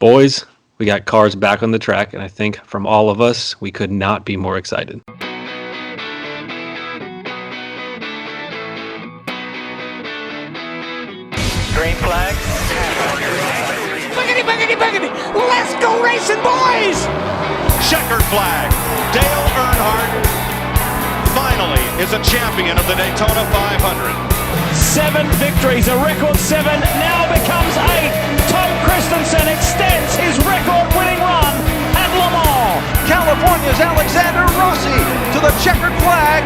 Boys, we got cars back on the track, and I think from all of us, we could not be more excited. Green flag. Buggity, buggity, buggity! Let's go racing, boys! Checkered flag. Dale Earnhardt finally is a champion of the Daytona 500. 7 victories, a record 7 now becomes 8. Tom Christensen extends his record-winning run at Le Mans. California's Alexander Rossi to the checkered flag,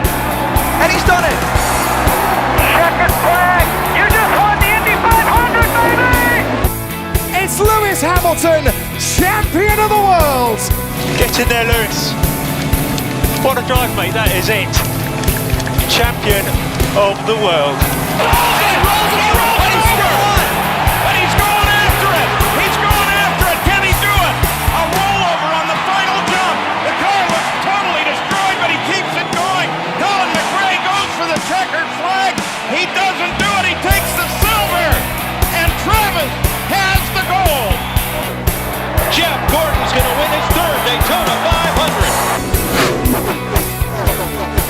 and he's done it. Checkered flag. You just won the Indy 500, baby! It's Lewis Hamilton, champion of the world! Get in there, Lewis. What a drive, mate. That is it. Champion of the world. And he's going after it. He's going after it. Can he do it? A rollover on the final jump. The car looks totally destroyed, but he keeps it going. Colin McRae goes for the checkered flag. He doesn't do it. He takes the silver. And Travis has the gold. Jeff Gordon's going to win his third Daytona 500.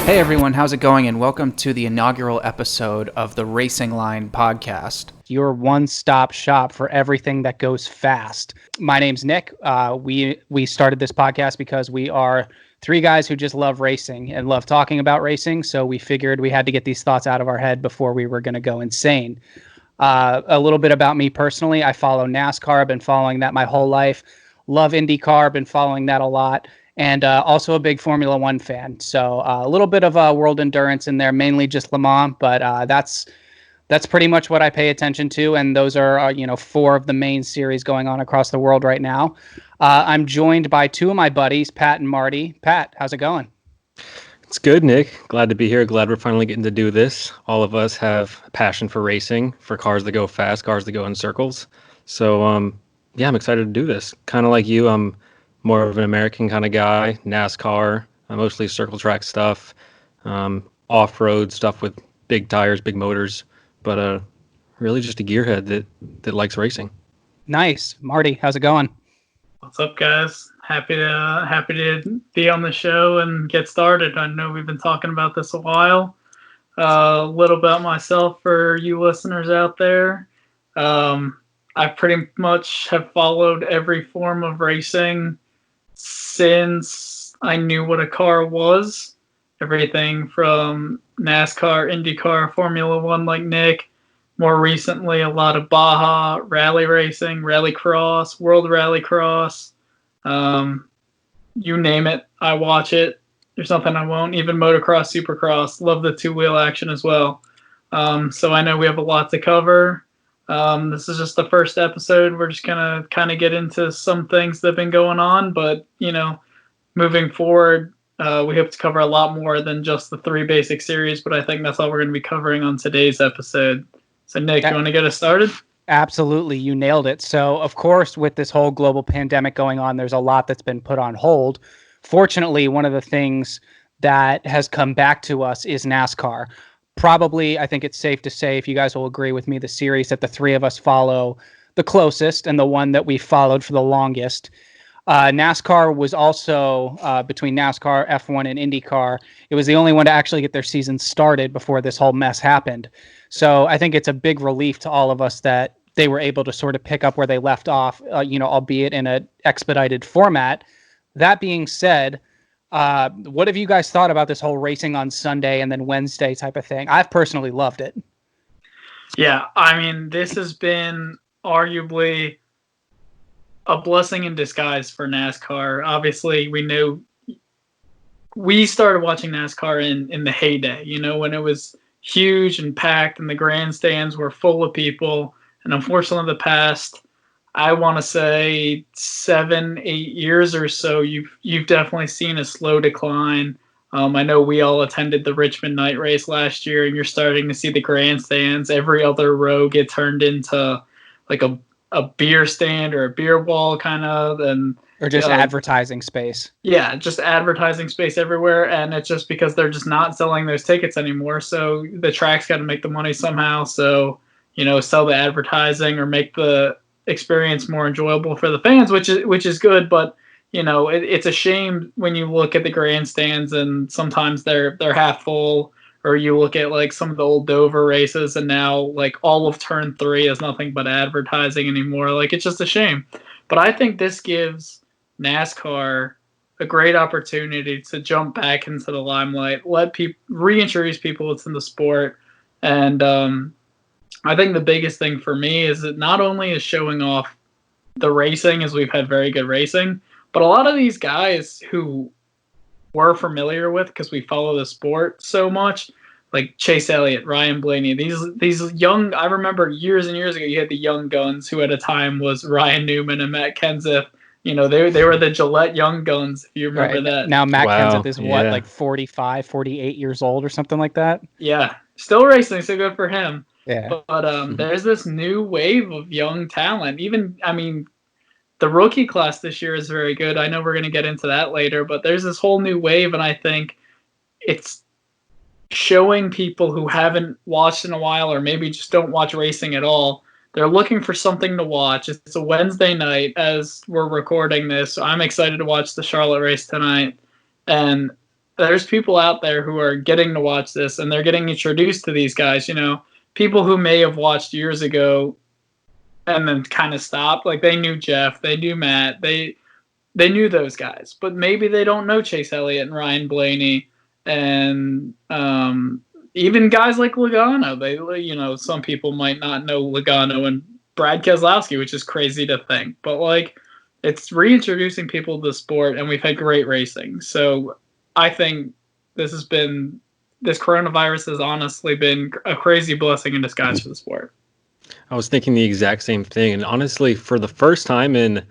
Hey everyone, how's it going? And welcome to the inaugural episode of the Racing Line podcast. Your one-stop shop for everything that goes fast. My name's Nick. We started this podcast because we are 3 guys who just love racing and love talking about racing. So we figured we had to get these thoughts out of our head before we were going to go insane. A little bit about me personally. I follow NASCAR. I've been following that my whole life. Love IndyCar. Been following that a lot. And also a big Formula One fan. So a little bit of world endurance in there, mainly just Le Mans, but that's pretty much what I pay attention to. And those are 4 of the main series going on across the world right now. I'm joined by 2 of my buddies, Pat and Marty. Pat, how's it going? It's good, Nick. Glad to be here. Glad we're finally getting to do this. All of us have a passion for racing, for cars that go fast, cars that go in circles. So, I'm excited to do this. Kind of like you, I'm more of an American kind of guy, NASCAR, mostly circle track stuff, off-road stuff with big tires, big motors, but really just a gearhead that likes racing. Nice. Marty, how's it going? What's up, guys? Happy to be on the show and get started. I know we've been talking about this a while. A little about myself for you listeners out there. I pretty much have followed every form of racing since I knew what a car was. Everything from NASCAR, IndyCar, Formula One like Nick. More recently, a lot of Baja, rally racing, rallycross, world rallycross. You name it, I watch it. There's nothing I won't. Even motocross, supercross. Love the 2-wheel action as well. So I know we have a lot to cover. This is just the first episode. We're just going to kind of get into some things that have been going on. But, moving forward, we hope to cover a lot more than just the 3 basic series. But I think that's all we're going to be covering on today's episode. So, Nick, you want to get us started? Absolutely. You nailed it. So, of course, with this whole global pandemic going on, there's a lot that's been put on hold. Fortunately, one of the things that has come back to us is NASCAR. Probably, I think it's safe to say, if you guys will agree with me, the series that the 3 of us follow the closest and the one that we followed for the longest. NASCAR was also, between NASCAR, F1, and IndyCar, it was the only one to actually get their season started before this whole mess happened. So I think it's a big relief to all of us that they were able to sort of pick up where they left off, albeit in an expedited format. That being said, what have you guys thought about this whole racing on Sunday and then Wednesday type of thing? I've personally loved it. Yeah, I mean, this has been arguably a blessing in disguise for NASCAR. Obviously, we started watching NASCAR in the heyday, when it was huge and packed and the grandstands were full of people. And unfortunately, the past, I want to say 7-8 years or so, you've definitely seen a slow decline. I know we all attended the Richmond night race last year, and you're starting to see the grandstands. Every other row get turned into like a beer stand or a beer wall kind of, or just advertising space. Yeah, just advertising space everywhere, and it's just because they're just not selling those tickets anymore. So the track's got to make the money somehow. So sell the advertising or make the experience more enjoyable for the fans, which is good. But it's a shame when you look at the grandstands and sometimes they're half full, or you look at like some of the old Dover races and now like all of turn 3 is nothing but advertising anymore. Like, it's just a shame. But I think this gives NASCAR a great opportunity to jump back into the limelight, let people reintroduce people to the sport. And I think the biggest thing for me is that not only is showing off the racing, as we've had very good racing, but a lot of these guys who we're familiar with because we follow the sport so much, like Chase Elliott, Ryan Blaney, these young. I remember years and years ago, you had the young guns who at a time was Ryan Newman and Matt Kenseth. They were the Gillette young guns, if you remember that. Now Matt Wow, Kenseth is yeah. like 45, 48 years old or something like that. Yeah, still racing, so good for him. Yeah. But there's this new wave of young talent. Even, I mean, the rookie class this year is very good. I know we're going to get into that later, but there's this whole new wave, and I think it's showing people who haven't watched in a while or maybe just don't watch racing at all. They're looking for something to watch. It's a Wednesday night as we're recording this. So I'm excited to watch the Charlotte race tonight. And there's people out there who are getting to watch this, and they're getting introduced to these guys. People who may have watched years ago and then kind of stopped. Like, they knew Jeff, they knew Matt, they knew those guys, but maybe they don't know Chase Elliott and Ryan Blaney and even guys like Logano. Some people might not know Logano and Brad Keselowski, which is crazy to think, but like, it's reintroducing people to the sport, and we've had great racing. So I think this coronavirus has honestly been a crazy blessing in disguise for the sport. I was thinking the exact same thing. And honestly, for the first time in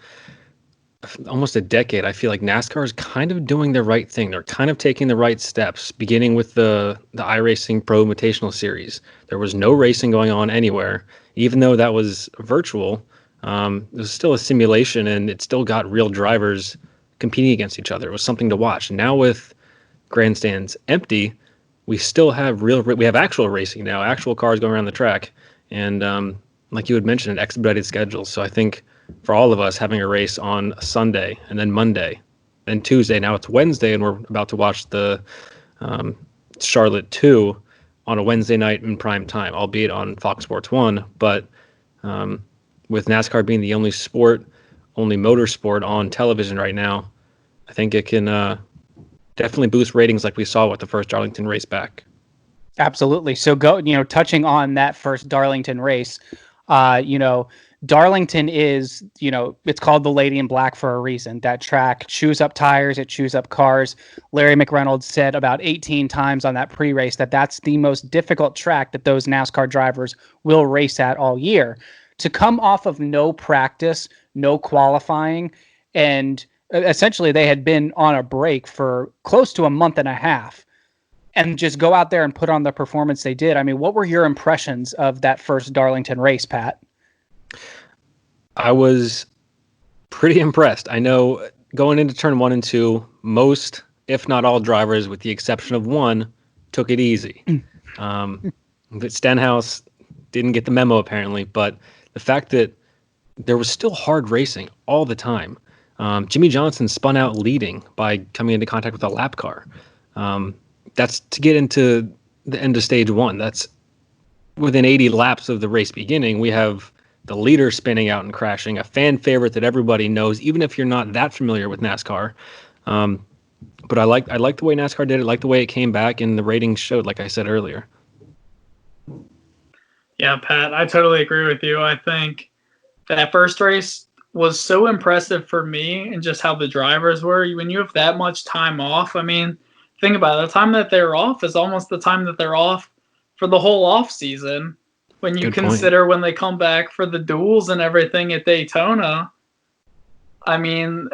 almost a decade, I feel like NASCAR is kind of doing the right thing. They're kind of taking the right steps, beginning with the iRacing Pro Invitational Series. There was no racing going on anywhere. Even though that was virtual, it was still a simulation, and it still got real drivers competing against each other. It was something to watch. Now with grandstands empty, we still have we have actual racing now, actual cars going around the track. And like you had mentioned, an expedited schedule. So I think for all of us, having a race on Sunday and then Monday, then Tuesday, now it's Wednesday, and we're about to watch the Charlotte 2 on a Wednesday night in prime time, albeit on Fox Sports 1. But with NASCAR being the only motorsport on television right now, I think it can definitely boost ratings like we saw with the first Darlington race back. Absolutely. So touching on that first Darlington race, Darlington is, it's called the Lady in Black for a reason. That track chews up tires, it chews up cars. Larry McReynolds said about 18 times on that pre-race that that's the most difficult track that those NASCAR drivers will race at all year. To come off of no practice, no qualifying, and essentially they had been on a break for close to a month and a half, and just go out there and put on the performance they did. I mean, what were your impressions of that first Darlington race, Pat? I was pretty impressed. I know going into turn 1 and 2, most, if not all drivers, with the exception of one, took it easy. But Stenhouse didn't get the memo apparently, but the fact that there was still hard racing all the time. Jimmy Johnson spun out leading by coming into contact with a lap car. That's to get into the end of stage 1. That's within 80 laps of the race beginning. We have the leader spinning out and crashing, a fan favorite that everybody knows, even if you're not that familiar with NASCAR. But I like the way NASCAR did it. I like the way it came back, and the ratings showed, like I said earlier. Yeah, Pat, I totally agree with you. I think that first race was so impressive for me, and just how the drivers were. When you have that much time off, I mean, think about it. The time that they're off is almost the time that they're off for the whole off season. When you consider when they come back for the duels and everything at Daytona, I mean,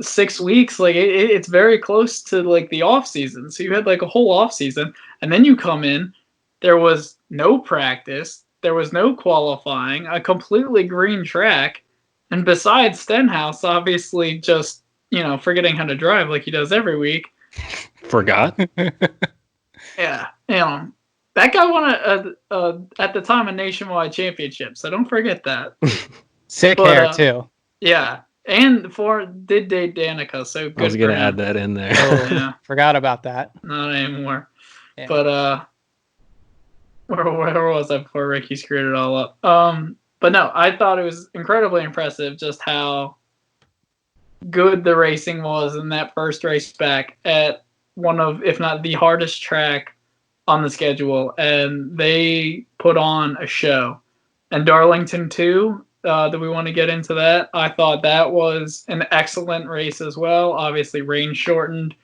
6 weeks, like it's very close to like the off season. So you had like a whole off season, and then you come in, there was no practice, there was no qualifying, a completely green track, and besides Stenhouse, obviously just forgetting how to drive like he does every week. Forgot. Yeah, that guy won at the time a nationwide championship, so don't forget that. Sick But hair too. yeah, and did date Danica, so I was good for gonna him. add that in there. Oh, Yeah, forgot about that. not anymore. Yeah. But where was I before Ricky screwed it all up? But no, I thought it was incredibly impressive just how good the racing was in that first race back at one of, if not the hardest track on the schedule, and they put on a show. And Darlington too. Do we want to get into that? I thought that was an excellent race as well. Obviously, rain shortened.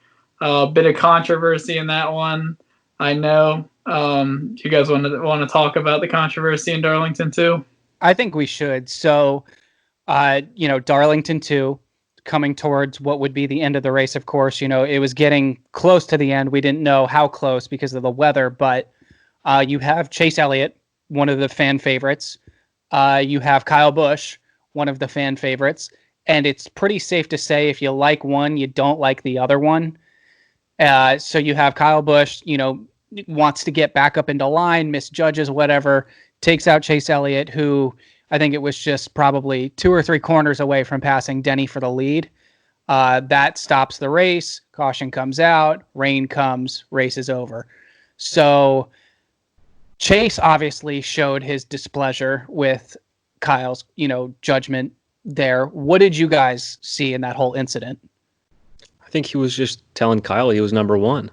A bit of controversy in that one. I know. Do you guys want to talk about the controversy in Darlington too? I think we should. So, Darlington 2 coming towards what would be the end of the race, of course. It was getting close to the end. We didn't know how close because of the weather, but you have Chase Elliott, one of the fan favorites. You have Kyle Busch, one of the fan favorites. And it's pretty safe to say if you like one, you don't like the other one. So you have Kyle Busch, wants to get back up into line, misjudges whatever, takes out Chase Elliott, who I think it was just probably 2 or 3 corners away from passing Denny for the lead. That stops the race. Caution comes out. Rain comes. Race is over. So Chase obviously showed his displeasure with Kyle's, judgment there. What did you guys see in that whole incident? I think he was just telling Kyle he was number one.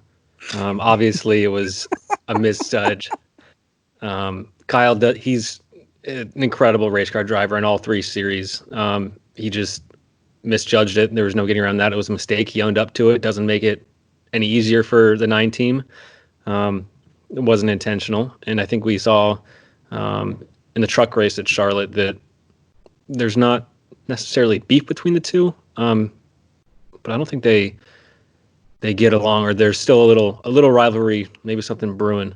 Obviously, it was a misjudge. Kyle, he's an incredible race car driver in all 3 series. He just misjudged it. There was no getting around that. It was a mistake. He owned up to it. Doesn't make it any easier for the 9 team. It wasn't intentional. And I think we saw in the truck race at Charlotte that there's not necessarily beef between the two. But I don't think they get along, or there's still a little rivalry, maybe something brewing.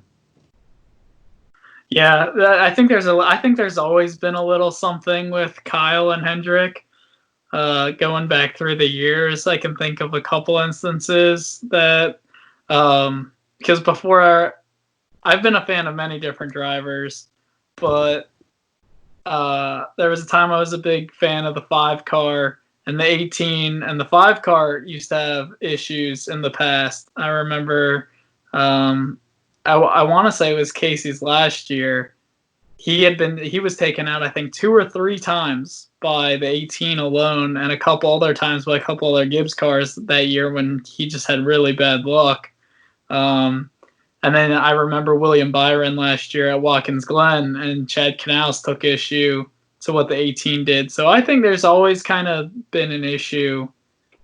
Yeah, I think there's always been a little something with Kyle and Hendrick. Going back through the years, I can think of a couple instances that, because I've been a fan of many different drivers, but there was a time I was a big fan of the 5 car, and the 18 and the 5 car used to have issues in the past. I remember, I want to say it was Casey's last year. He was taken out, I think, 2 or 3 times by the 18 alone, and a couple other times by a couple other Gibbs cars that year when he just had really bad luck. And then I remember William Byron last year at Watkins Glen, and Chad Canals took issue to what the 18 did. So I think there's always kind of been an issue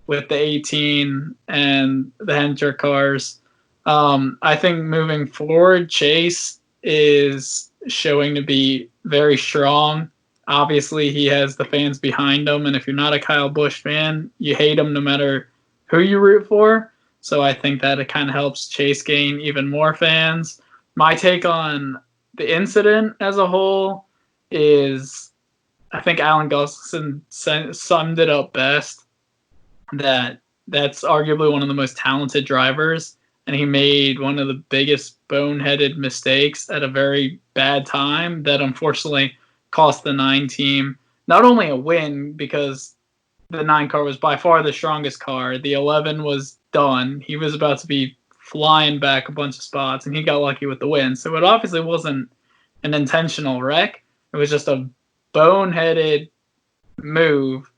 with the 18 and the Hendrick cars. I think moving forward, Chase is showing to be very strong. Obviously, he has the fans behind him, and if you're not a Kyle Busch fan, you hate him no matter who you root for. So I think that it kind of helps Chase gain even more fans. My take on the incident as a whole is, I think Alan Gustafson summed it up best, that's arguably one of the most talented drivers, and he made one of the biggest boneheaded mistakes at a very bad time that unfortunately cost the 9 team not only a win, because the 9 car was by far the strongest car. The 11 was done. He was about to be flying back a bunch of spots, and he got lucky with the win. So it obviously wasn't an intentional wreck. It was just a boneheaded move,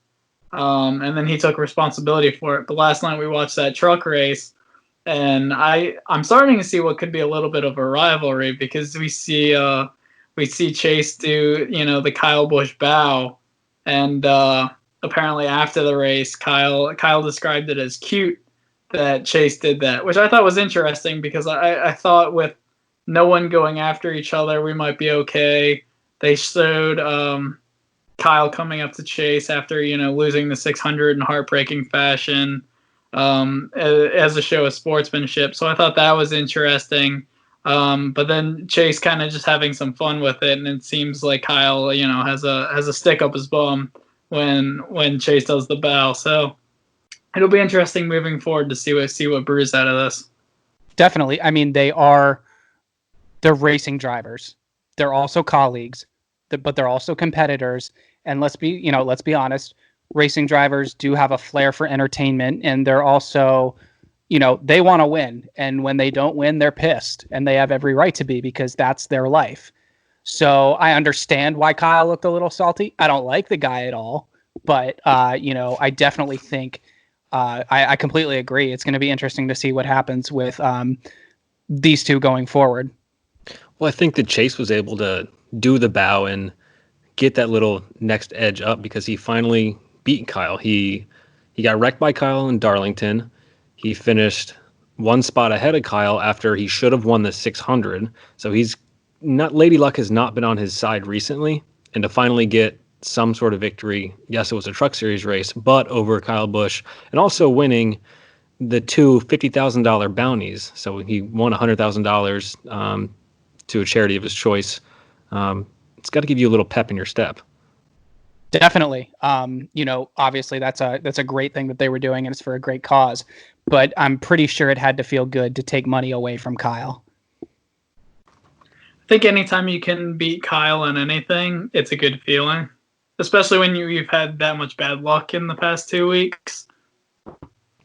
and then he took responsibility for it. But last night we watched that truck race, and I'm starting to see what could be a little bit of a rivalry, because we see Chase do the Kyle Busch bow, and apparently after the race, Kyle described it as cute that Chase did that, which I thought was interesting, because I thought with no one going after each other, we might be okay. They showed Kyle coming up to Chase after losing the 600 in heartbreaking fashion, as a show of sportsmanship. So I thought that was interesting. But then Chase kind of just having some fun with it, and it seems like Kyle, has a stick up his bum when Chase does the bow. So it'll be interesting moving forward to see what brews out of this. Definitely. I mean, they're racing drivers. They're also colleagues, but they're also competitors. And let's be honest, racing drivers do have a flair for entertainment, and they're also, they want to win. And when they don't win, they're pissed, and they have every right to be because that's their life. So I understand why Kyle looked a little salty. I don't like the guy at all, but I definitely think I completely agree. It's going to be interesting to see what happens with these two going forward. Well, I think that Chase was able to do the bow and get that little next edge up because he finally beat Kyle. He got wrecked by Kyle in Darlington. He finished one spot ahead of Kyle after he should have won the 600. So he's not Lady Luck has not been on his side recently, and to finally get some sort of victory, yes, it was a Truck Series race, but over Kyle Busch, and also winning the two $50,000 bounties. So he won $100,000 to a charity of his choice. It's got to give you a little pep in your step. Definitely. Obviously that's a great thing that they were doing, and it's for a great cause. But I'm pretty sure it had to feel good to take money away from Kyle. I think anytime you can beat Kyle in anything, it's a good feeling, especially when you've had that much bad luck in the past 2 weeks.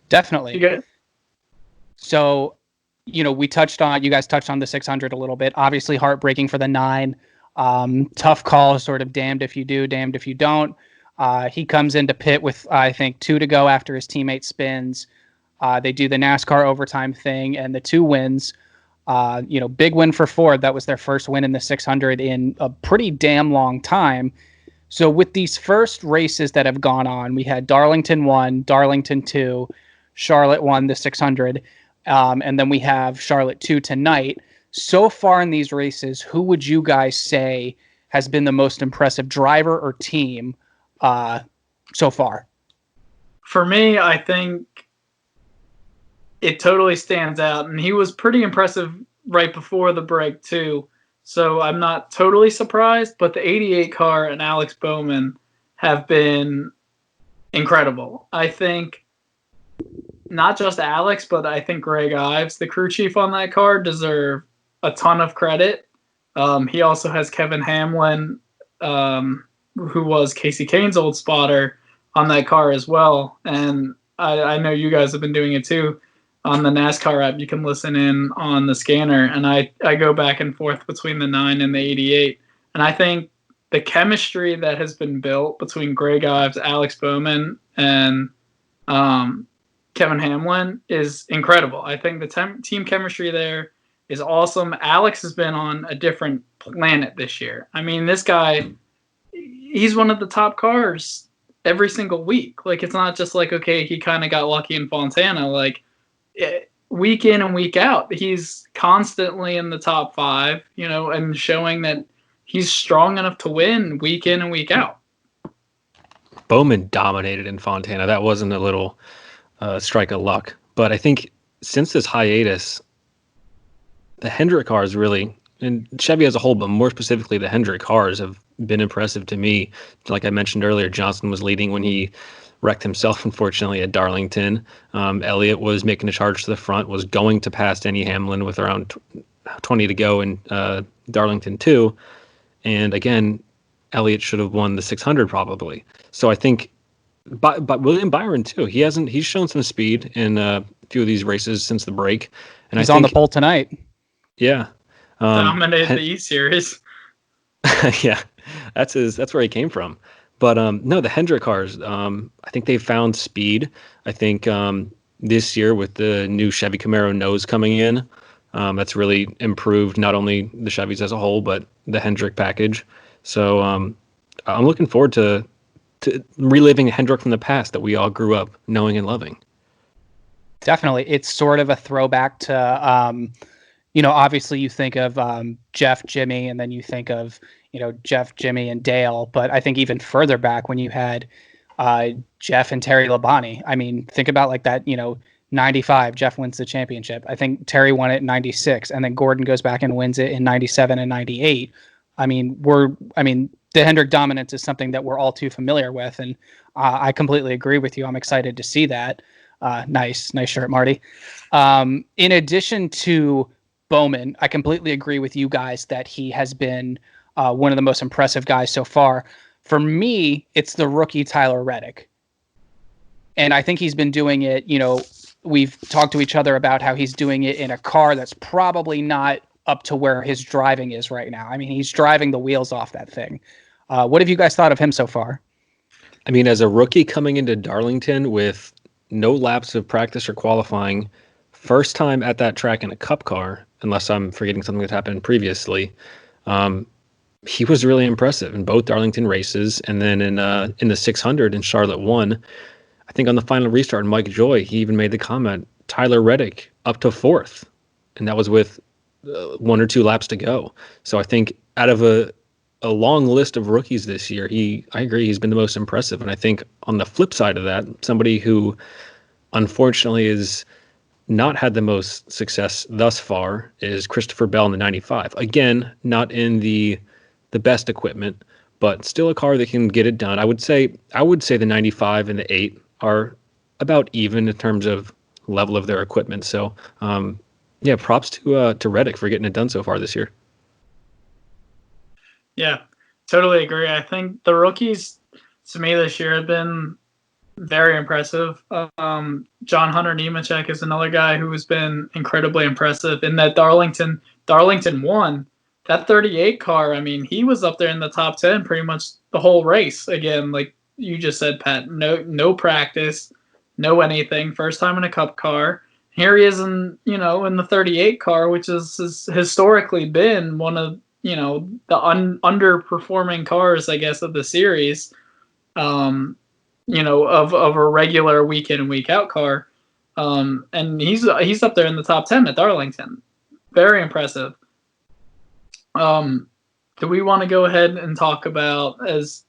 Definitely. So, you guys touched on the 600 a little bit. Obviously, heartbreaking for the 9. Tough call, sort of damned if you do, damned if you don't. He comes into pit with, I think, 2 to go after his teammate spins. They do the NASCAR overtime thing, and the 2 wins. Big win for Ford. That was their first win in the 600 in a pretty damn long time. So with these first races that have gone on, we had Darlington 1, Darlington 2, Charlotte 1, the 600, and then we have Charlotte 2 tonight. So far in these races, who would you guys say has been the most impressive driver or team so far? For me, I think it totally stands out, and he was pretty impressive right before the break too. So I'm not totally surprised, but the 88 car and Alex Bowman have been incredible. I think not just Alex, but I think Greg Ives, the crew chief on that car, deserve a ton of credit. He also has Kevin Hamlin, who was Casey Kane's old spotter, on that car as well. And I know you guys have been doing it too. On the NASCAR app, you can listen in on the scanner, and I go back and forth between the 9 and the 88. And I think the chemistry that has been built between Greg Ives, Alex Bowman, and Kevin Hamlin is incredible. I think the team chemistry there is awesome. Alex has been on a different planet this year. I mean, this guy, he's one of the top cars every single week. Like, it's not just like, okay, he kind of got lucky in Fontana. Like, week in and week out, he's constantly in the top 5, and showing that he's strong enough to win week in and week out. Bowman dominated in Fontana. That wasn't a little strike of luck. But I think since this hiatus, the Hendrick cars really, and Chevy as a whole, but more specifically the Hendrick cars, have been impressive to me. Like I mentioned earlier, Johnson was leading when he wrecked himself, unfortunately, at Darlington. Elliott was making a charge to the front, was going to pass Denny Hamlin with around 20 to go in Darlington 2. And again, Elliott should have won the 600 probably. So I think, but William Byron too, he's shown some speed in a few of these races since the break. And he's on the pole tonight. Yeah. Dominated the E-Series. Yeah, that's where he came from. But no, the Hendrick cars, I think they've found speed. I think this year with the new Chevy Camaro nose coming in, that's really improved not only the Chevys as a whole, but the Hendrick package. So I'm looking forward to reliving Hendrick from the past that we all grew up knowing and loving. Definitely. It's sort of a throwback to, obviously you think of Jeff, Jimmy, and then you think of, Jeff, Jimmy, and Dale. But I think even further back when you had Jeff and Terry Labonte. I mean, think about like that, 95, Jeff wins the championship. I think Terry won it in 96, and then Gordon goes back and wins it in 97 and 98. I mean, the Hendrick dominance is something that we're all too familiar with, and I completely agree with you. I'm excited to see that. Nice shirt, Marty. In addition to Bowman, I completely agree with you guys that he has been one of the most impressive guys so far. For me, it's the rookie Tyler Reddick. And I think he's been doing it, we've talked to each other about how he's doing it in a car that's probably not up to where his driving is right now. I mean, he's driving the wheels off that thing. What have you guys thought of him so far? I mean, as a rookie coming into Darlington with no laps of practice or qualifying, first time at that track in a cup car, unless I'm forgetting something that happened previously, he was really impressive in both Darlington races. And then in the 600 in Charlotte 1, I think on the final restart, Mike Joy, he even made the comment, Tyler Reddick up to fourth. And that was with 1 or 2 laps to go. So I think out of a long list of rookies this year, I agree, he's been the most impressive. And I think on the flip side of that, somebody who unfortunately has not had the most success thus far is Christopher Bell in the 95. Again, not in the best equipment, but still a car that can get it done. I would say the 95 and the 8 are about even in terms of level of their equipment. So, yeah, props to Reddick for getting it done so far this year. Yeah, totally agree. I think the rookies to me this year have been very impressive. John Hunter Nemechek is another guy who has been incredibly impressive in that Darlington 1, that 38 car. I mean, he was up there in the top 10 pretty much the whole race. Again, like you just said, Pat, no practice, no anything. First time in a cup car. Here he is in the 38 car, which has historically been one of the underperforming cars, I guess, of the series. Of a regular week in and week out car. And he's up there in the top 10 at Darlington. Very impressive. Do we want to go ahead and talk about, as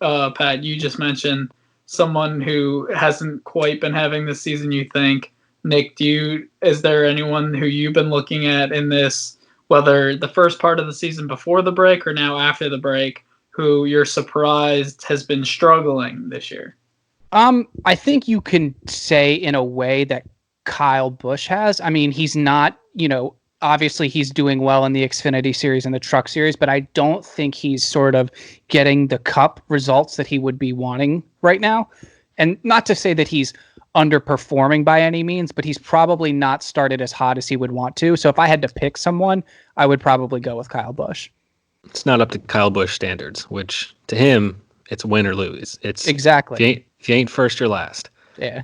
Pat, you just mentioned, someone who hasn't quite been having the season you think? Nick, is there anyone who you've been looking at in this, whether the first part of the season before the break or now after the break, who you're surprised has been struggling this year? I think you can say in a way that Kyle Busch has. I mean, he's not, obviously he's doing well in the Xfinity series and the Truck series, but I don't think he's sort of getting the cup results that he would be wanting right now. And not to say that he's underperforming by any means, but he's probably not started as hot as he would want to. So if I had to pick someone, I would probably go with Kyle Busch. It's not up to Kyle Busch standards, which to him, it's win or lose. It's exactly. If you ain't first, you're last. Yeah.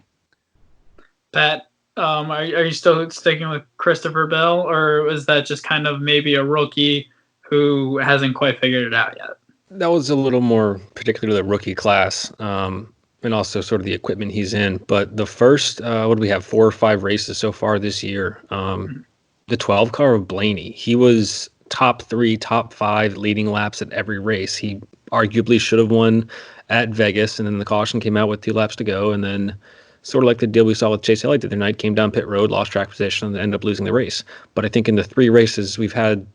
Pat, are you still sticking with Christopher Bell, or is that just kind of maybe a rookie who hasn't quite figured it out yet? That was a little more particular to the rookie class, and also sort of the equipment he's in. But the first, what do we have, 4 or 5 races so far this year? The 12 car of Blaney, he was top 3, top 5 leading laps at every race. He arguably should have won at Vegas, and then the caution came out with 2 laps to go, and then sort of like the deal we saw with Chase Elliott the other night, came down pit road, lost track position, and ended up losing the race. But I think in the 3 races we've had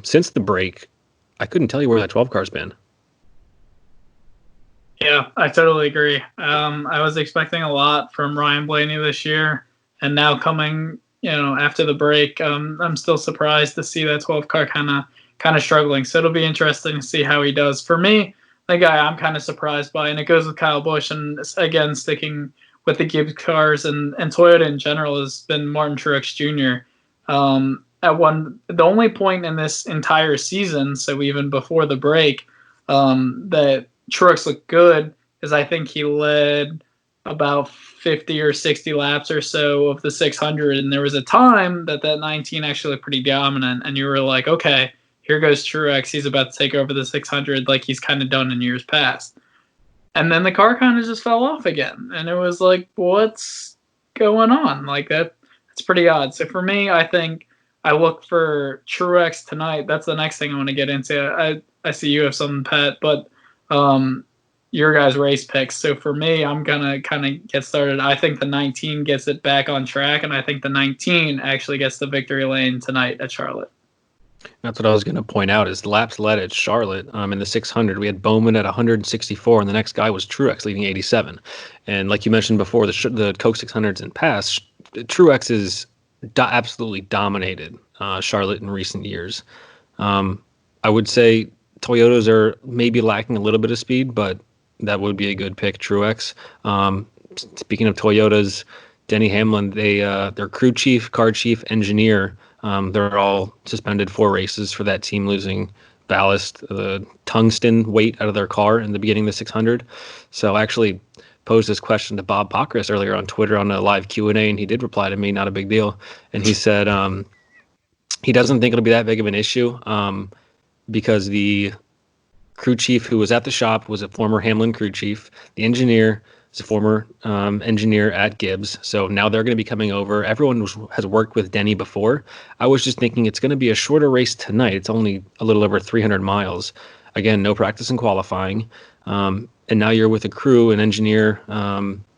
since the break, I couldn't tell you where that 12 car's been. Yeah, I totally agree. I was expecting a lot from Ryan Blaney this year, and now coming, after the break, I'm still surprised to see that 12 car kind of struggling. So it'll be interesting to see how he does. For me, the guy I'm kind of surprised by, and it goes with Kyle Busch, and again, sticking with the Gibbs cars and Toyota in general, has been Martin Truex Jr. The only point in this entire season, so even before the break, that Truex looked good is I think he led about 50 or 60 laps or so of the 600, and there was a time that 19 actually looked pretty dominant, and you were like, okay, here goes Truex, he's about to take over the 600 like he's kind of done in years past. And then the car kind of just fell off again, and it was like, what's going on? Like it's pretty odd. So for me, I think I look for Truex tonight. That's the next thing I want to get into. I see you have something, Pat, but your guys' race picks. So for me, I'm going to kind of get started. I think the 19 gets it back on track, and I think the 19 actually gets the victory lane tonight at Charlotte. That's what I was going to point out is laps led at Charlotte in the 600. We had Bowman at 164, and the next guy was Truex leading 87. And like you mentioned before, the Coke 600s in past, Truex has absolutely dominated Charlotte in recent years. I would say Toyotas are maybe lacking a little bit of speed, but that would be a good pick, Truex. Speaking of Toyotas, Denny Hamlin, their crew chief, car chief, engineer, they're all suspended 4 races for that team losing ballast, the tungsten weight out of their car in the beginning of the 600. So I actually posed this question to Bob Pockris earlier on Twitter on a live Q&A, and he did reply to me, not a big deal. And he said he doesn't think it'll be that big of an issue because the crew chief who was at the shop was a former Hamlin crew chief. The engineer is a former engineer at Gibbs. So now they're going to be coming over. Everyone has worked with Denny before. I was just thinking it's going to be a shorter race tonight. It's only a little over 300 miles. Again, no practice in qualifying. And now you're with a crew, an engineer,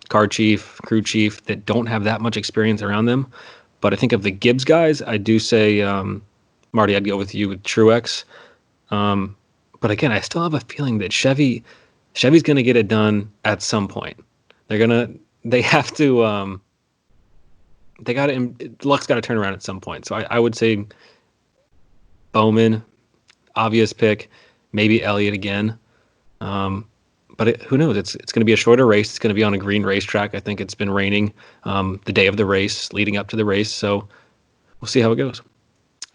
car chief, crew chief that don't have that much experience around them. But I think of the Gibbs guys, I do say, Marty, I'd go with you with Truex. But again, I still have a feeling that Chevy's going to get it done at some point. They have to, luck's got to turn around at some point. So I would say Bowman, obvious pick, maybe Elliott again. But who knows? It's going to be a shorter race. It's going to be on a green racetrack. I think it's been raining the day of the race, leading up to the race. So we'll see how it goes.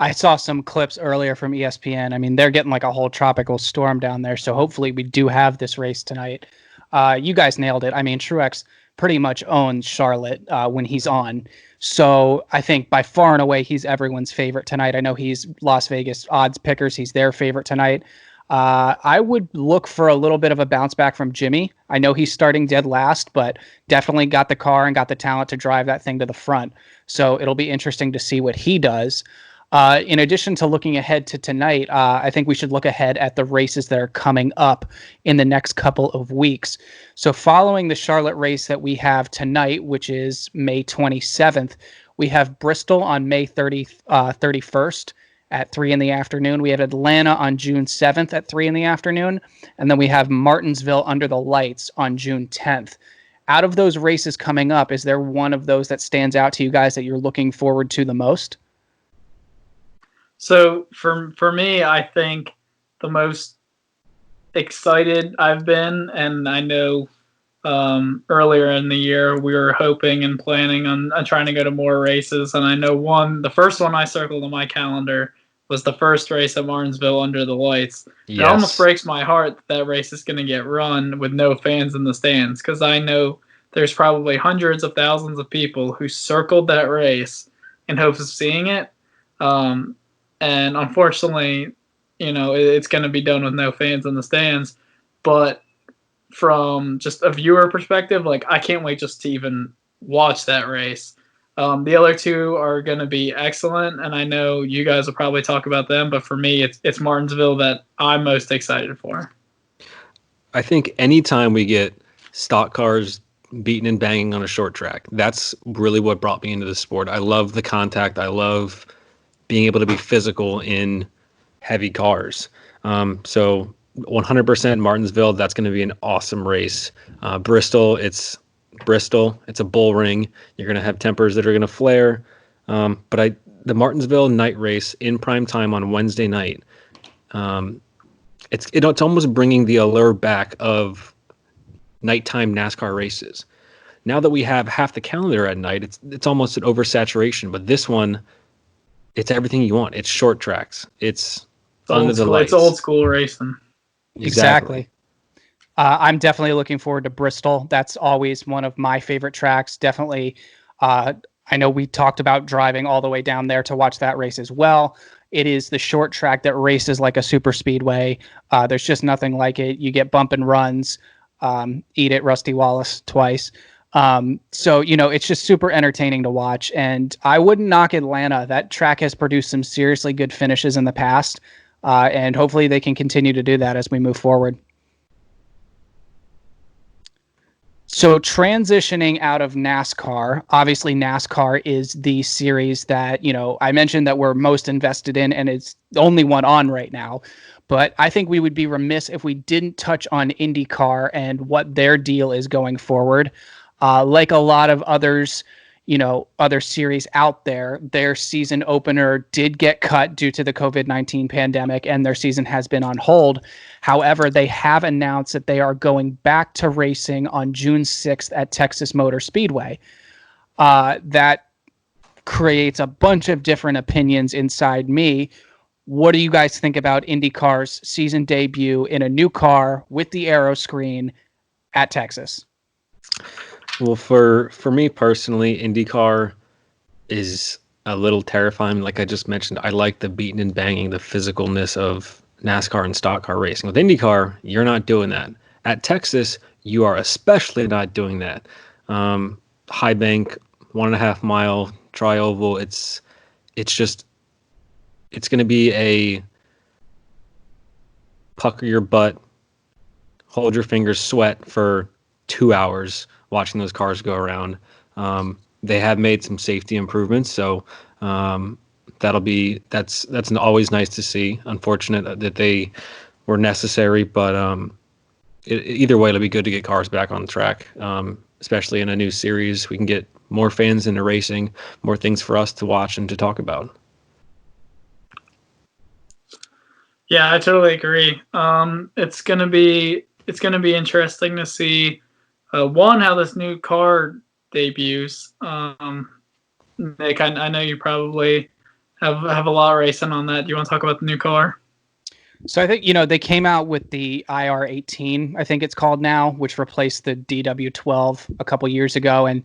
I saw some clips earlier from ESPN. I mean, they're getting like a whole tropical storm down there. So hopefully we do have this race tonight. You guys nailed it. I mean, Truex pretty much owns Charlotte when he's on. So I think by far and away, he's everyone's favorite tonight. I know he's Las Vegas odds pickers. He's their favorite tonight. I would look for a little bit of a bounce back from Jimmy. I know he's starting dead last, but definitely got the car and got the talent to drive that thing to the front. So it'll be interesting to see what he does. In addition to looking ahead to tonight, I think we should look ahead at the races that are coming up in the next couple of weeks. So following the Charlotte race that we have tonight, which is May 27th, we have Bristol on May 31st at 3 in the afternoon. We have Atlanta on June 7th at 3 in the afternoon. And then we have Martinsville under the lights on June 10th. Out of those races coming up, is there one of those that stands out to you guys that you're looking forward to the most? So for me, I think the most excited I've been, and I know earlier in the year we were hoping and planning on trying to go to more races, and I know the first one I circled on my calendar was the first race at Martinsville under the lights. Yes. It almost breaks my heart that race is going to get run with no fans in the stands, because I know there's probably hundreds of thousands of people who circled that race in hopes of seeing it. And unfortunately, it's going to be done with no fans in the stands. But from just a viewer perspective, I can't wait just to even watch that race. The other two are going to be excellent, and I know you guys will probably talk about them, but for me, it's Martinsville that I'm most excited for. I think anytime we get stock cars beating and banging on a short track, that's really what brought me into the sport. I love the contact. I love being able to be physical in heavy cars. So 100% Martinsville, that's going to be an awesome race. Bristol, it's a bull ring. You're going to have tempers that are going to flare. But the Martinsville night race in prime time on Wednesday night, it's almost bringing the allure back of nighttime NASCAR races. Now that we have half the calendar at night, it's almost an oversaturation. But this one, it's everything you want. It's short tracks. It's under the lights. It's old school racing. Exactly. I'm definitely looking forward to Bristol. That's always one of my favorite tracks. Definitely. I know we talked about driving all the way down there to watch that race as well. It is the short track that races like a super speedway. There's just nothing like it. You get bump and runs. Eat it, Rusty Wallace, twice. So, it's just super entertaining to watch, and I wouldn't knock Atlanta. That track has produced some seriously good finishes in the past, and hopefully they can continue to do that as we move forward. So transitioning out of NASCAR, obviously NASCAR is the series that, I mentioned that we're most invested in, and it's the only one on right now. But I think we would be remiss if we didn't touch on IndyCar and what their deal is going forward. Like a lot of others, other series out there. Their season opener did get cut due to the COVID-19 pandemic, and their season has been on hold. However, they have announced that they are going back to racing on June 6th at Texas Motor Speedway. That creates a bunch of different opinions inside me. What do you guys think about IndyCar's season debut in a new car with the aero screen at Texas? Well, for me personally, IndyCar is a little terrifying. Like I just mentioned, I like the beating and banging, the physicalness of NASCAR and stock car racing. With IndyCar, you're not doing that. At Texas, you are especially not doing that. High bank, 1.5 mile tri-oval. It's going to be a pucker your butt, hold your fingers, sweat for 2 hours watching those cars go around. They have made some safety improvements, so that's always nice to see. Unfortunate that they were necessary, but either way, it'll be good to get cars back on the track, especially in a new series. We can get more fans into racing, more things for us to watch and to talk about. Yeah, I totally agree. It's gonna be interesting to see how this new car debuts. Nick, I know you probably have a lot of racing on that. Do you want to talk about the new car? So I think, they came out with the IR18, I think it's called now, which replaced the DW12 a couple years ago. And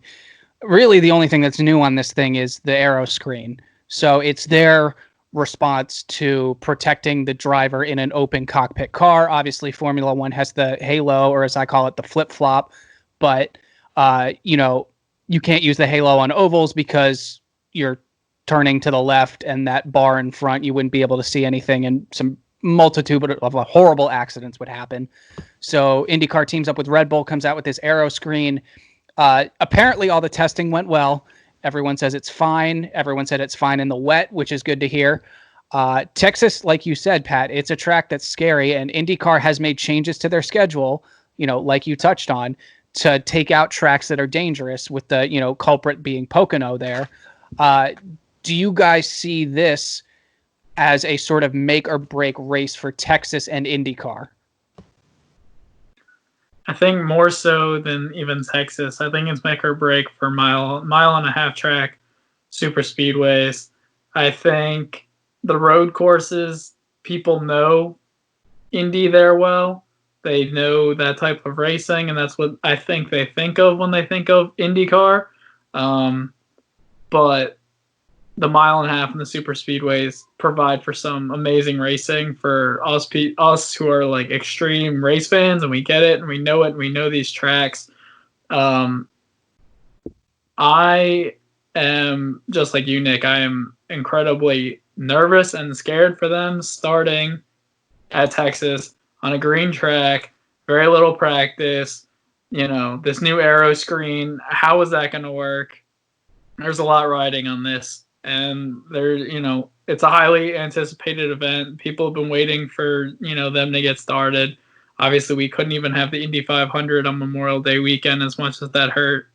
really the only thing that's new on this thing is the aero screen. So it's their response to protecting the driver in an open cockpit car. Obviously, Formula One has the halo, or as I call it, the flip-flop. But, you can't use the halo on ovals because you're turning to the left and that bar in front, you wouldn't be able to see anything, and some multitude of horrible accidents would happen. So IndyCar teams up with Red Bull, comes out with this aero screen. Apparently all the testing went well. Everyone says it's fine. Everyone said it's fine in the wet, which is good to hear. Texas, like you said, Pat, it's a track that's scary, and IndyCar has made changes to their schedule, like you touched on, to take out tracks that are dangerous, with the, culprit being Pocono there. Do you guys see this as a sort of make or break race for Texas and IndyCar? I think more so than even Texas. I think it's make or break for mile and a half track super speedways. I think the road courses, people know Indy there well. They know that type of racing, and that's what I think they think of when they think of IndyCar. But the mile and a half and the super speedways provide for some amazing racing for us who are like extreme race fans, and we get it and we know it and we know these tracks. I am just like you, Nick. I am incredibly nervous and scared for them starting at Texas on a green track, very little practice, this new aero screen. How is that going to work? There's a lot riding on this. And it's a highly anticipated event. People have been waiting for, them to get started. Obviously, we couldn't even have the Indy 500 on Memorial Day weekend, as much as that hurt.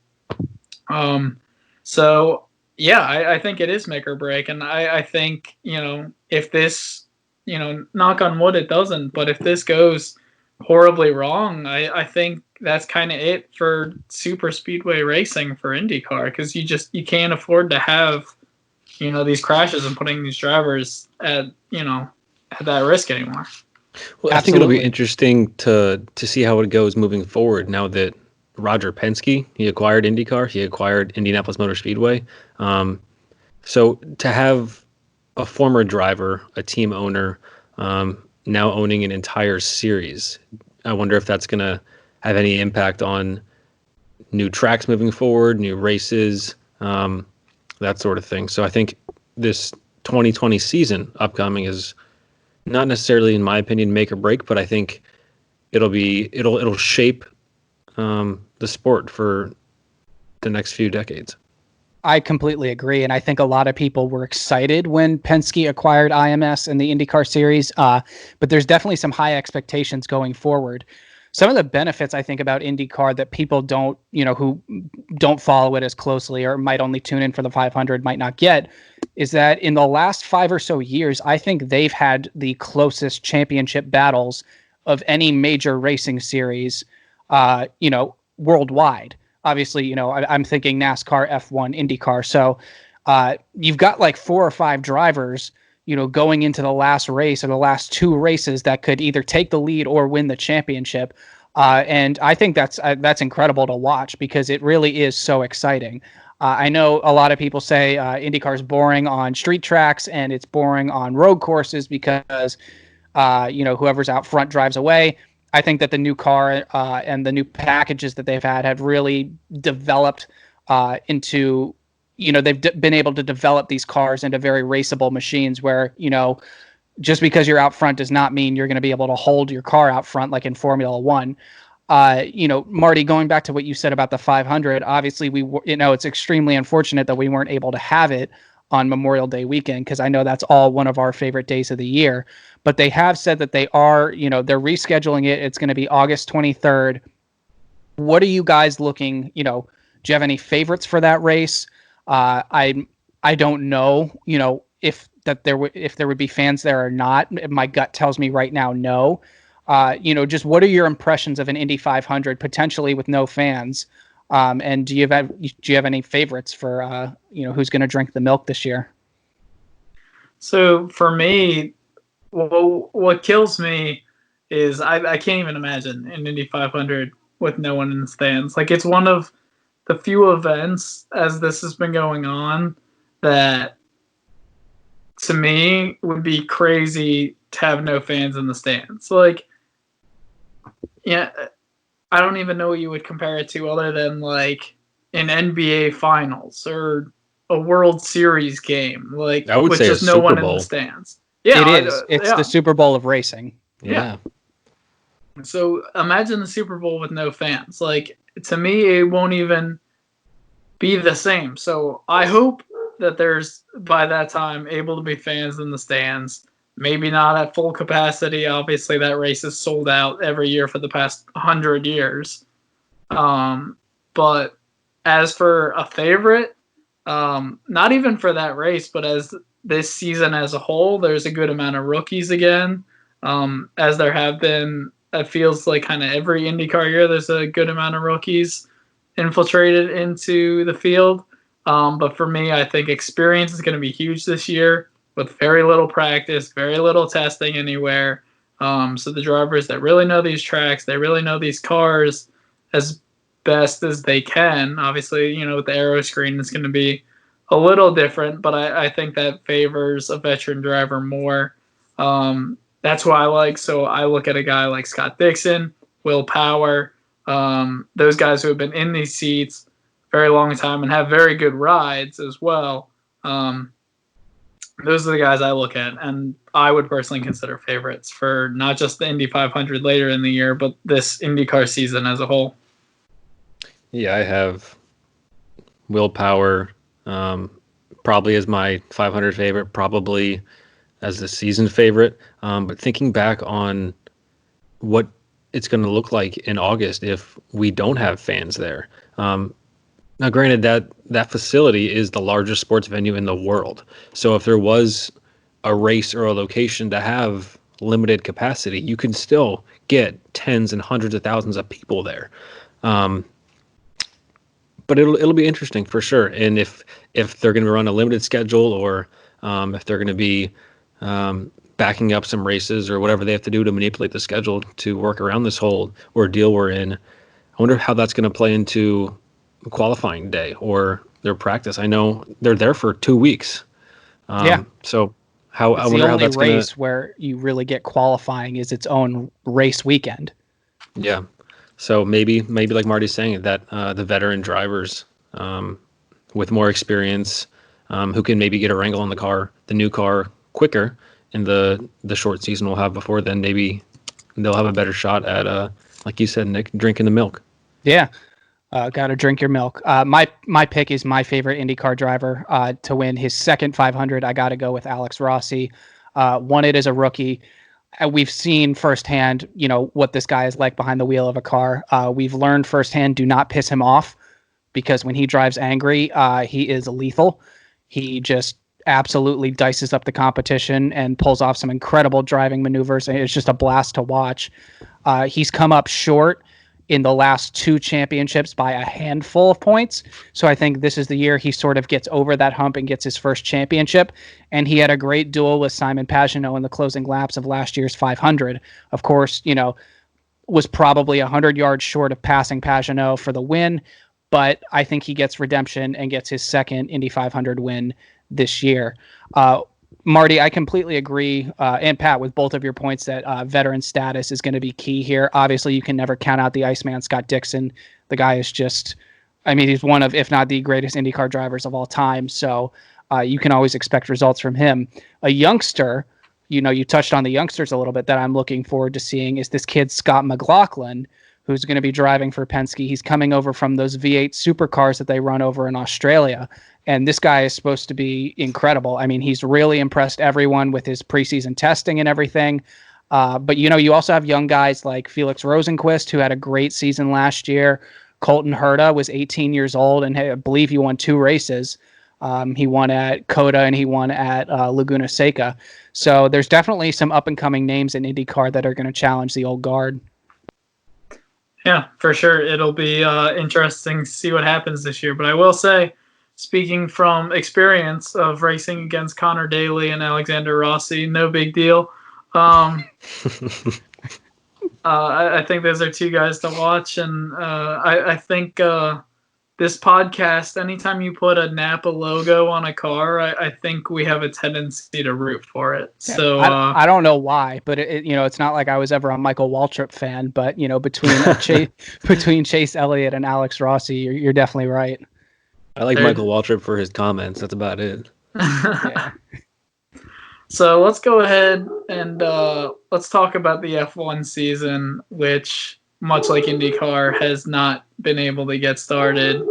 So, yeah, I think it is make or break. And I think, if this, knock on wood, it doesn't. But if this goes horribly wrong, I think that's kind of it for super speedway racing for IndyCar, because you can't afford to have these crashes and putting these drivers at that risk anymore. Well, I think it'll be interesting to see how it goes moving forward now that Roger Penske, he acquired IndyCar, he acquired Indianapolis Motor Speedway. So to have a former driver, a team owner, now owning an entire series, I wonder if that's going to have any impact on new tracks moving forward, new races, that sort of thing. So I think this 2020 season upcoming is not necessarily, in my opinion, make or break, but I think it'll shape the sport for the next few decades. I completely agree, and I think a lot of people were excited when Penske acquired IMS and the IndyCar series, but there's definitely some high expectations going forward. some of the benefits I think about IndyCar that people don't, who don't follow it as closely or might only tune in for the 500 might not get, is that in the last 5 or so years, I think they've had the closest championship battles of any major racing series, worldwide. Obviously, I'm thinking NASCAR, F1, IndyCar. So you've got like 4 or 5 drivers, going into the last race or the last 2 races that could either take the lead or win the championship. And I think that's incredible to watch because it really is so exciting. I know a lot of people say IndyCar is boring on street tracks and it's boring on road courses because, whoever's out front drives away. I think that the new car and the new packages that they've had have really developed into, they've been able to develop these cars into very raceable machines where, just because you're out front does not mean you're going to be able to hold your car out front like in Formula One. Marty, going back to what you said about the 500, obviously it's extremely unfortunate that we weren't able to have it on Memorial Day weekend because I know that's all one of our favorite days of the year. But they have said that they are, they're rescheduling it. It's going to be August 23rd. What are you guys looking? Do you have any favorites for that race? I don't know, if there would be fans there or not. My gut tells me right now, no. Just what are your impressions of an Indy 500 potentially with no fans? And do you have any favorites for who's going to drink the milk this year? So for me, what kills me is I can't even imagine an Indy 500 with no one in the stands. Like it's one of the few events as this has been going on that to me would be crazy to have no fans in the stands. Like, yeah, I don't even know what you would compare it to other than like an NBA Finals or a World Series game, like I would with say just a no Super one in Bowl. the stands. Yeah, it is. It's the Super Bowl of racing. Yeah. So imagine the Super Bowl with no fans. Like to me, it won't even be the same. So I hope that there's by that time able to be fans in the stands. Maybe not at full capacity. Obviously, that race is sold out every year for the past 100 years. But as for a favorite, not even for that race, but as this season as a whole, there's a good amount of rookies again. As there have been, it feels like kind of every IndyCar year, there's a good amount of rookies infiltrated into the field. But for me, I think experience is going to be huge this year with very little practice, very little testing anywhere. So the drivers that really know these tracks, they really know these cars as best as they can. Obviously, with the aero screen, it's going to be a little different, but I think that favors a veteran driver more. That's why I like. So I look at a guy like Scott Dixon, Will Power, those guys who have been in these seats a very long time and have very good rides as well. Those are the guys I look at, and I would personally consider favorites for not just the Indy 500 later in the year, but this IndyCar season as a whole. Yeah, I have Will Power probably as my 500 favorite, probably as the season favorite. But thinking back on what it's going to look like in August if we don't have fans there. Now, granted, that facility is the largest sports venue in the world. So if there was a race or a location to have limited capacity, you can still get tens and hundreds of thousands of people there. But it'll be interesting for sure. And if they're going to run a limited schedule or if they're going to be backing up some races or whatever they have to do to manipulate the schedule to work around this whole ordeal we're in, I wonder how that's going to play into qualifying day or their practice. I know they're there for 2 weeks. So I wonder how that's the only race where you really get qualifying is its own race weekend. Yeah. So maybe like Marty's saying, that the veteran drivers with more experience who can maybe get a wrangle on the new car quicker in the short season we'll have before then, maybe they'll have a better shot at, like you said, Nick, drinking the milk. Yeah. Got to drink your milk. My pick is my favorite IndyCar driver to win his second 500. I got to go with Alex Rossi. Won it as a rookie. we've seen firsthand, what this guy is like behind the wheel of a car. We've learned firsthand, do not piss him off, because when he drives angry, he is lethal. He just absolutely dices up the competition and pulls off some incredible driving maneuvers. And it's just a blast to watch. He's come up short in the last 2 championships by a handful of points. So I think this is the year he sort of gets over that hump and gets his first championship. And he had a great duel with Simon Pagenaud in the closing laps of last year's 500. Of course, was probably 100 yards short of passing Pagenaud for the win, but I think he gets redemption and gets his second Indy 500 win this year. Marty, I completely agree, and Pat, with both of your points that veteran status is going to be key here. Obviously, you can never count out the Iceman, Scott Dixon. The guy is just, he's one of, if not the greatest IndyCar drivers of all time. So you can always expect results from him. A youngster, you touched on the youngsters a little bit that I'm looking forward to seeing is this kid, Scott McLaughlin, who's going to be driving for Penske. He's coming over from those V8 supercars that they run over in Australia. And this guy is supposed to be incredible. He's really impressed everyone with his preseason testing and everything. But, you also have young guys like Felix Rosenquist, who had a great season last year. Colton Herta was 18 years old, and I believe he won 2 races. He won at COTA and he won at Laguna Seca. So there's definitely some up-and-coming names in IndyCar that are going to challenge the old guard. Yeah, for sure. It'll be interesting to see what happens this year. But I will say, speaking from experience of racing against Connor Daly and Alexander Rossi, no big deal. I think those are 2 guys to watch. And I think this podcast, anytime you put a Napa logo on a car, I think we have a tendency to root for it. Yeah, so I don't know why, but it's not like I was ever a Michael Waltrip fan. But between Chase Elliott and Alex Rossi, you're definitely right. I like Michael Waltrip for his comments. That's about it. Yeah. So let's go ahead and let's talk about the F1 season, which, much like IndyCar, has not been able to get started.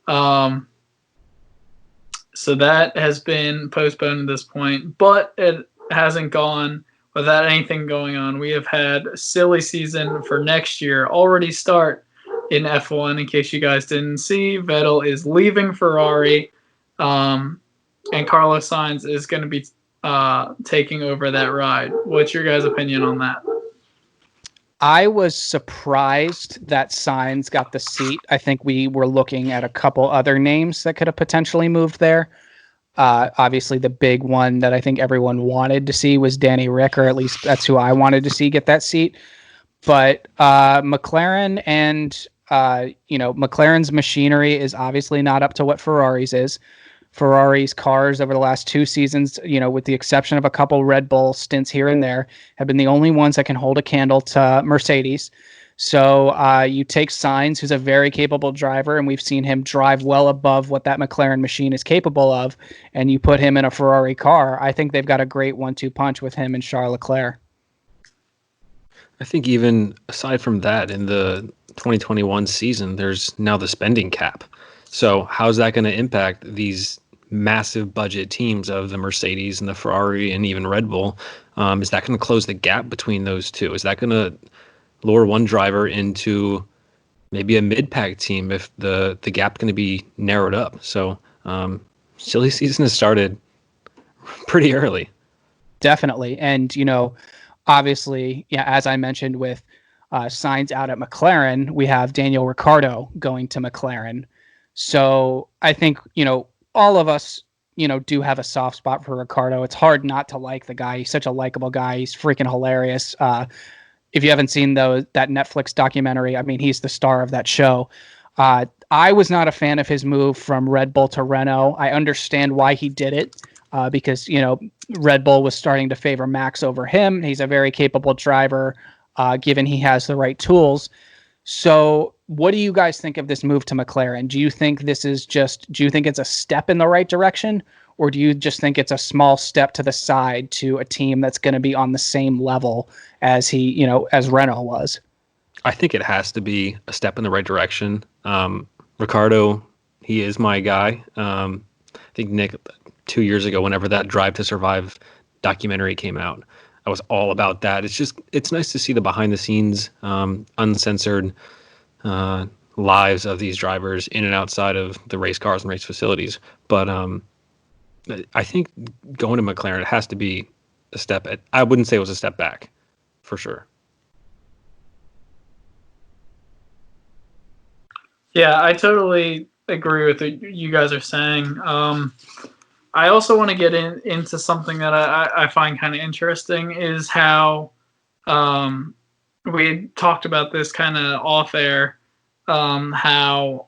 So that has been postponed at this point, but it hasn't gone without anything going on. We have had a silly season for next year already start in F1. In case you guys didn't see, Vettel is leaving Ferrari, and Carlos Sainz is going to be taking over that ride. What's your guys' opinion on that? I was surprised that Sainz got the seat. I think we were looking at a couple other names that could have potentially moved there. Obviously, the big one that I think everyone wanted to see was Danny Rick, or at least that's who I wanted to see get that seat. But McLaren and McLaren's machinery is obviously not up to what Ferrari's is. Ferrari's cars over the last 2 seasons, with the exception of a couple Red Bull stints here and there, have been the only ones that can hold a candle to Mercedes. So you take Sainz, who's a very capable driver, and we've seen him drive well above what that McLaren machine is capable of, and you put him in a Ferrari car. I think they've got a great 1-2 punch with him and Charles Leclerc. I think even aside from that, in the 2021 season, there's now the spending cap. So how's that going to impact these massive budget teams of the Mercedes and the Ferrari and even Red Bull? Is that going to close the gap between those two? Is that going to lure one driver into maybe a mid-pack team if the gap's going to be narrowed up? So silly season has started pretty early. Definitely. And, obviously, as I mentioned with Sainz out at McLaren, we have Daniel Ricciardo going to McLaren. So I think, all of us, do have a soft spot for Ricciardo. It's hard not to like the guy. He's such a likable guy. He's freaking hilarious. If you haven't seen that Netflix documentary, he's the star of that show. I was not a fan of his move from Red Bull to Renault. I understand why he did it, because, Red Bull was starting to favor Max over him. He's a very capable driver, given he has the right tools. So what do you guys think of this move to McLaren? Do you think it's a step in the right direction, or do you just think it's a small step to the side to a team that's going to be on the same level as as Renault was? I think it has to be a step in the right direction. Ricciardo, he is my guy. I think Nick, 2 years ago, whenever that Drive to Survive documentary came out, I was all about that. It's nice to see the behind the scenes, uncensored lives of these drivers in and outside of the race cars and race facilities. But I think going to McLaren, it has to be a step. I wouldn't say it was a step back, for sure. Yeah, I totally agree with what you guys are saying. I also want to get into something that I find kind of interesting is how we talked about this kind of off air, how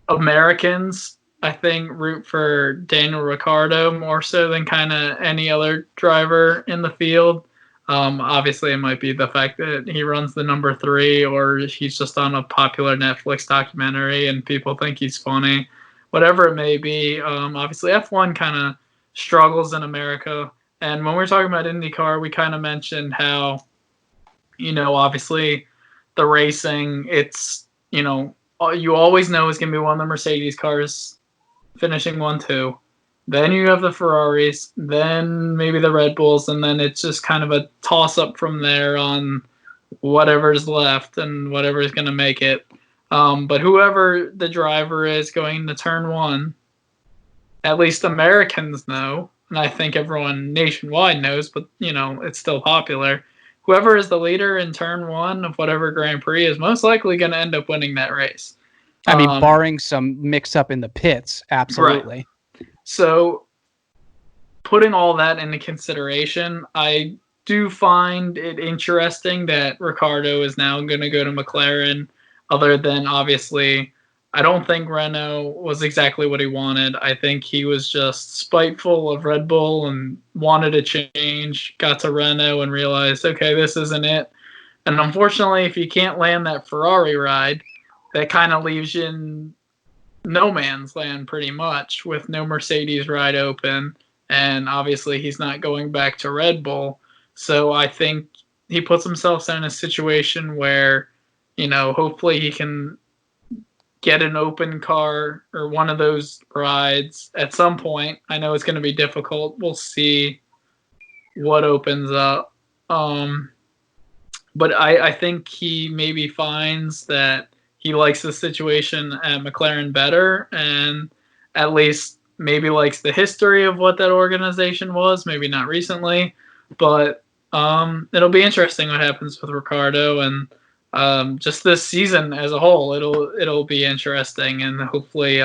Americans, I think, root for Daniel Ricciardo more so than kind of any other driver in the field. Obviously, it might be the fact that he runs the number 3, or he's just on a popular Netflix documentary and people think he's funny. Whatever it may be, obviously F1 kind of struggles in America. And when we're talking about IndyCar, we kind of mentioned how, obviously the racing, it's, you always know it's going to be one of the Mercedes cars finishing 1-2. Then you have the Ferraris, then maybe the Red Bulls, and then it's just kind of a toss-up from there on whatever's left and whatever's going to make it. But whoever the driver is going to turn 1, at least Americans know, and I think everyone nationwide knows, but, it's still popular. Whoever is the leader in turn 1 of whatever Grand Prix is most likely going to end up winning that race. I mean, barring some mix-up in the pits, absolutely. Right. So, putting all that into consideration, I do find it interesting that Ricciardo is now going to go to McLaren, other than, obviously, I don't think Renault was exactly what he wanted. I think he was just spiteful of Red Bull and wanted a change, got to Renault and realized, okay, this isn't it. And unfortunately, if you can't land that Ferrari ride, that kind of leaves you in no man's land pretty much, with no Mercedes ride open, and obviously he's not going back to Red Bull. So I think he puts himself in a situation where, hopefully he can get an open car or one of those rides at some point. I know it's going to be difficult. We'll see what opens up. But I think he maybe finds that he likes the situation at McLaren better, and at least maybe likes the history of what that organization was. Maybe not recently, but it'll be interesting what happens with Ricciardo, and just this season as a whole. It'll be interesting, and hopefully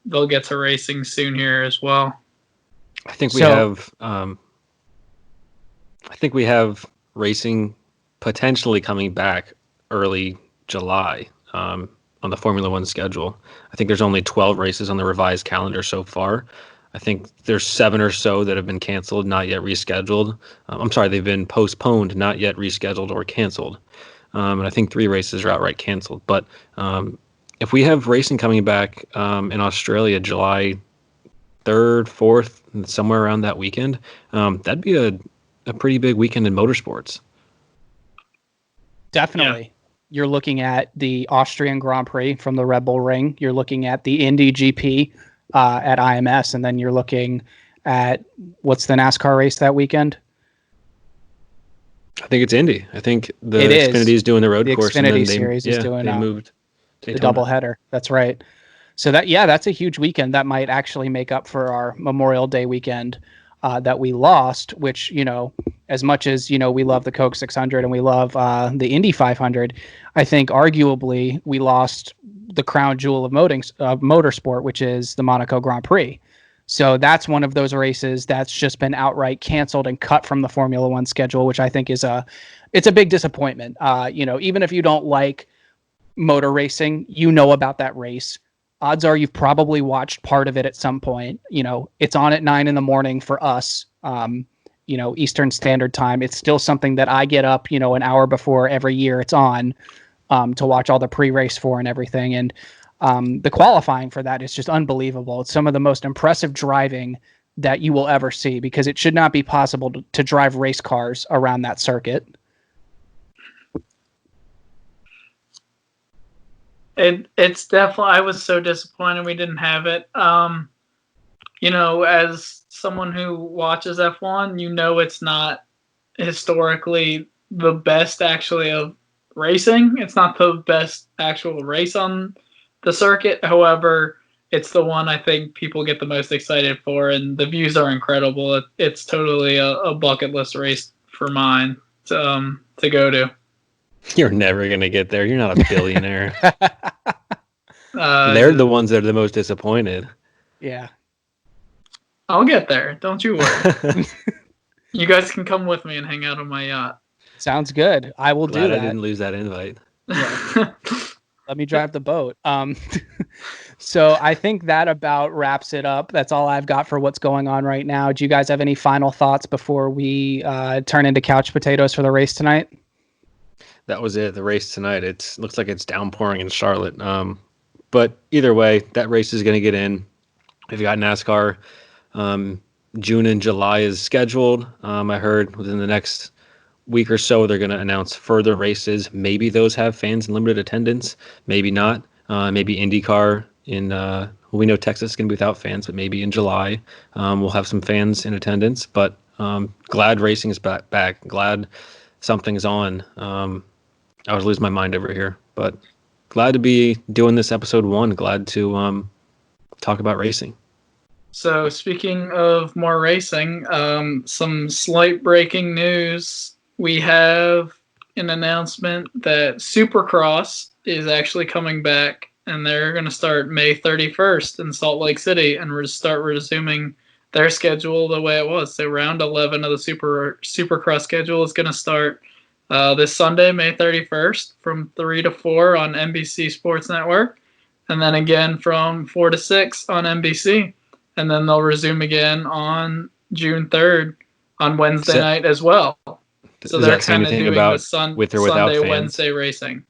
they'll get to racing soon here as well. I think we have racing potentially coming back early July. On the Formula One schedule. I think there's only 12 races on the revised calendar so far. I think there's 7 or so that have been canceled, not yet rescheduled. I'm sorry, they've been postponed, not yet rescheduled or canceled. And I think 3 races are outright canceled. But if we have racing coming back in Australia July 3rd, 4th, somewhere around that weekend, that'd be a pretty big weekend in motorsports. Definitely. Yeah. You're looking at the Austrian Grand Prix from the Red Bull Ring. You're looking at the Indy GP at IMS, and then you're looking at what's the NASCAR race that weekend? I think it's Indy. I think the Xfinity is doing the road course. The Xfinity series is doing they moved the doubleheader. That's right. So that's a huge weekend that might actually make up for our Memorial Day weekend that we lost, which, as much as, we love the Coke 600 and we love the Indy 500, I think arguably we lost the crown jewel of motorsport, which is the Monaco Grand Prix. So that's one of those races that's just been outright canceled and cut from the Formula One schedule, which I think it's a big disappointment. Even if you don't like motor racing, about that race. Odds are you've probably watched part of it at some point. It's on at 9 a.m. for us, Eastern Standard Time. It's still something that I get up, an hour before every year it's on to watch all the pre-race for and everything. And the qualifying for that is just unbelievable. It's some of the most impressive driving that you will ever see, because it should not be possible to drive race cars around that circuit. It's definitely, I was so disappointed we didn't have it. As someone who watches F1, it's not historically the best actually of racing. It's not the best actual race on the circuit. However, it's the one I think people get the most excited for, and the views are incredible. It's totally a bucket list race for mine to go to. You're never gonna get there. You're not a billionaire. They're the ones that are the most disappointed. Yeah. I'll get there. Don't you worry. You guys can come with me and hang out on my yacht. Sounds good. I will Glad do that. I didn't lose that invite. Let me drive the boat. So I think that about wraps it up. That's all I've got for what's going on right now. Do you guys have any final thoughts before we turn into couch potatoes for the race tonight? That was it. The race tonight. It looks like it's downpouring in Charlotte. But either way, that race is going to get in. We've got NASCAR. June and July is scheduled. I heard within the next week or so they're going to announce further races. Maybe those have fans and limited attendance. Maybe not. Maybe IndyCar in we know Texas is going to be without fans, but maybe in July we'll have some fans in attendance. But glad racing is back. Glad something's on. I was losing my mind over here, but glad to be doing this episode 1. Glad to talk about racing. So speaking of more racing, some slight breaking news. We have an announcement that Supercross is actually coming back, and they're going to start May 31st in Salt Lake City and start resuming their schedule the way it was. So round 11 of the Supercross schedule is going to start this Sunday, May 31st, from 3 to 4 on NBC Sports Network, and then again from 4 to 6 on NBC. And then they'll resume again on June 3rd on Wednesday night as well. So they're kind of doing the with or without Sunday, fans? Wednesday racing.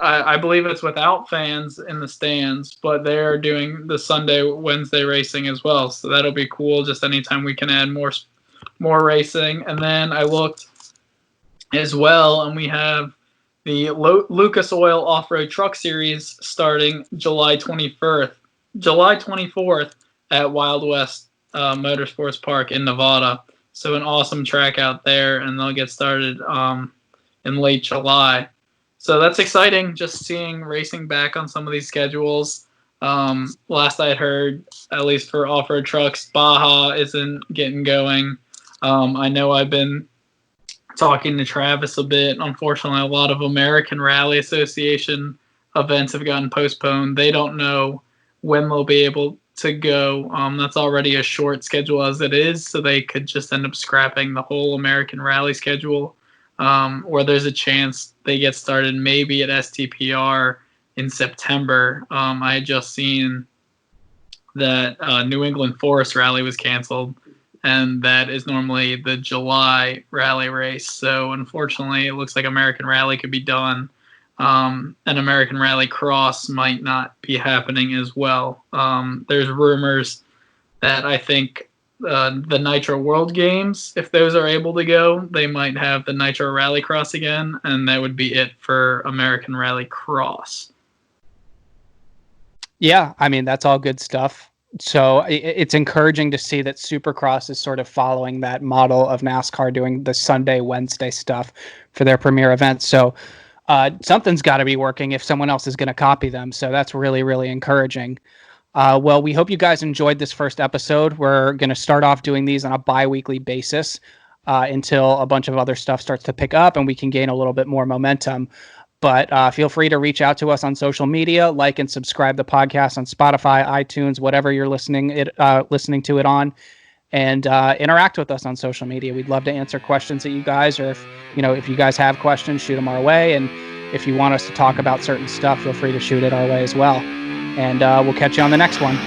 I believe it's without fans in the stands, but they're doing the Sunday, Wednesday racing as well. So that'll be cool. Just anytime we can add more racing. And then I looked as well, and we have the Lucas Oil Off-Road Truck Series starting July 24th at Wild West Motorsports Park in Nevada. So an awesome track out there, and they'll get started in late July. So that's exciting, just seeing racing back on some of these schedules. Last I heard, at least for off-road trucks, Baja isn't getting going. I know I've been talking to Travis a bit. Unfortunately, a lot of American Rally Association events have gotten postponed. They don't know when they'll be able to go. That's already a short schedule as it is, so they could just end up scrapping the whole American Rally schedule, or there's a chance they get started maybe at STPR in September. I had just seen that New England Forest Rally was canceled, and that is normally the July rally race. So unfortunately, it looks like American Rally could be done. And American Rally Cross might not be happening as well. There's rumors that I think the Nitro World Games, if those are able to go, they might have the Nitro Rally Cross again, and that would be it for American Rally Cross. Yeah, I mean, that's all good stuff. So it's encouraging to see that Supercross is sort of following that model of NASCAR doing the Sunday, Wednesday stuff for their premier events. So something's got to be working if someone else is going to copy them. So that's really, really encouraging. Well, we hope you guys enjoyed this first episode. We're going to start off doing these on a bi-weekly basis until a bunch of other stuff starts to pick up and we can gain a little bit more momentum. But feel free to reach out to us on social media, like and subscribe the podcast on Spotify, iTunes, whatever you're listening to it on, and interact with us on social media. We'd love to answer questions that you guys, or if you guys have questions, shoot them our way. And if you want us to talk about certain stuff, feel free to shoot it our way as well. And we'll catch you on the next one.